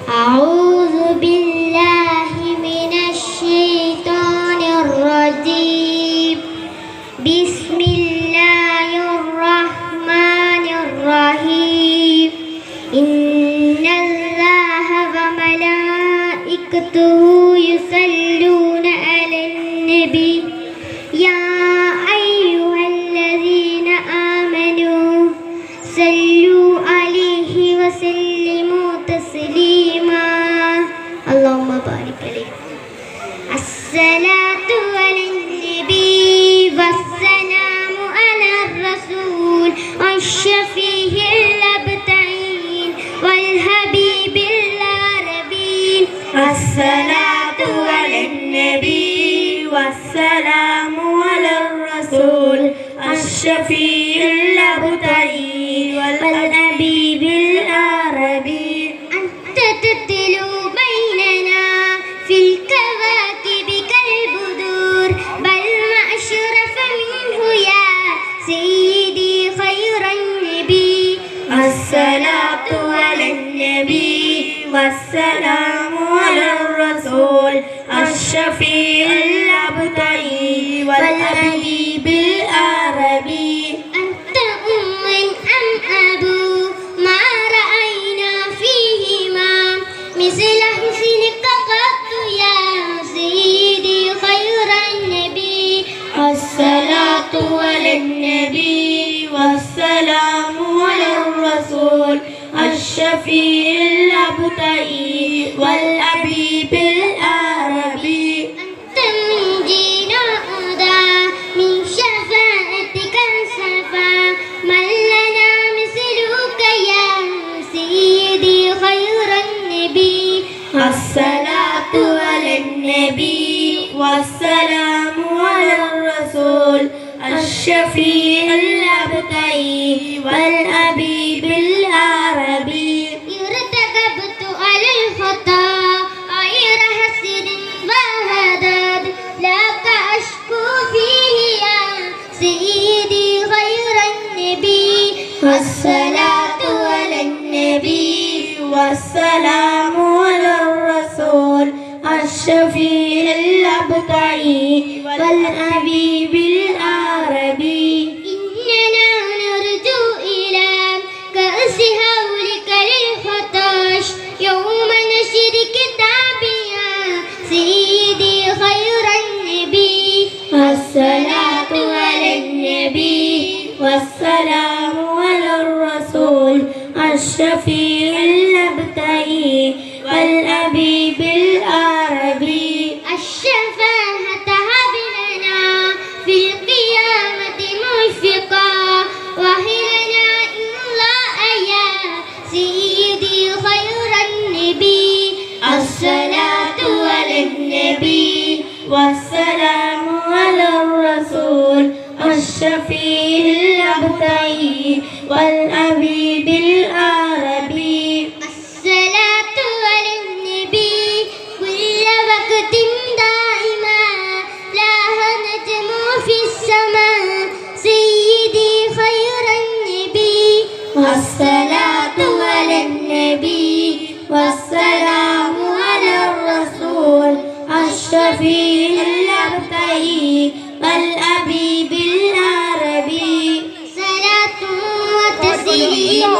أعوذ بالله من الشيطان الرجيم بسم الله الرحمن الرحيم إن الله وملائكته يصلون على النبي يا أيها الذين آمنوا صلوا عليه وسلموا تسليما اللهم بارك عليه. الصلاة على النبي والسلام على الرسول الشفيع الأبتعين والحبيب العربي. الصلاة على النبي والسلام على الرسول الشفيع الأبتعين والحبيب العربي. أنت تتلو بيننا في الكواكب كالبدور بل ما أشرف منه يا سيدي خير النبي. الصلاة على النبي والسلام على الرسول الشفيع الأبتعين والحبيب العربي. أنت أم أم أبو ما رأينا فيهما مثل حسنك قط يا سيدي خير النبي. الصلاة على النبي والسلام على الرسول الشفيع الأبتعين والحبيب العربي. أنت من جنادا من شفاعتك انصفا من لنا مثلك يا سيدي خير النبي. الصلاة على النبي والسلام على الرسول الشفيع الأبتعين والحبيب العربي. ارتكبت على الخطا غير حسد وهدد لك أشكو فيه يا سيدي خير النبي. الصلاة على النبي والسلام على الرسول الشفيع الأبتعين والحبيب العربي. إننا نرجو إلى كأس هولك للخطاش يوم نشر كتابي يا سيدي خير النبي. الصلاة على النبي والسلام على الرسول الشفيع الأبتعين والحبيب العربي. الشفاعة هب لنا في القيامة مشفقا وهلنا إلا يا سيدي خير النبي. الصلاة على النبي والسلام على الرسول الشفيع الأبتعين والحبيب العربي. الصلاة على النبي كل وقت دائما لاح نجم في السماء سيدي خير النبي. الصلاة على النبي والسلام على الرسول الشفيع الأبتعين والحبيب العربي. صلاة وتسليم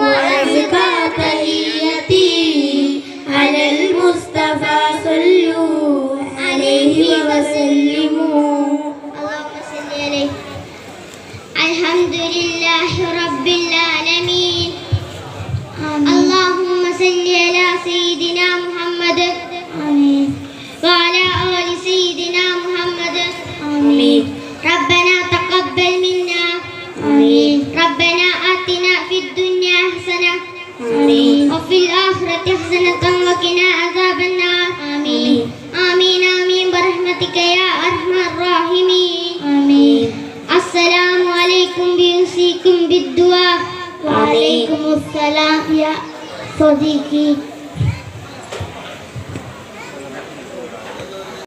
وأزكى تحيتي على المصطفى صلوا عليه وسلموا. اللهم صل عليه. الحمد لله رب العالمين. اللهم صل على سيدنا محمد وعلى آل سيدنا محمد. ربنا تقبل منا ربنا آتنا في الدنيا حسنة وفي الآخرة حسنة وقنا عذاب النار. آمين آمين برحمتك يا أرحم الراحمين. السلام عليكم بيوصيكم بالدعاء. وعليكم السلام يا صديقي.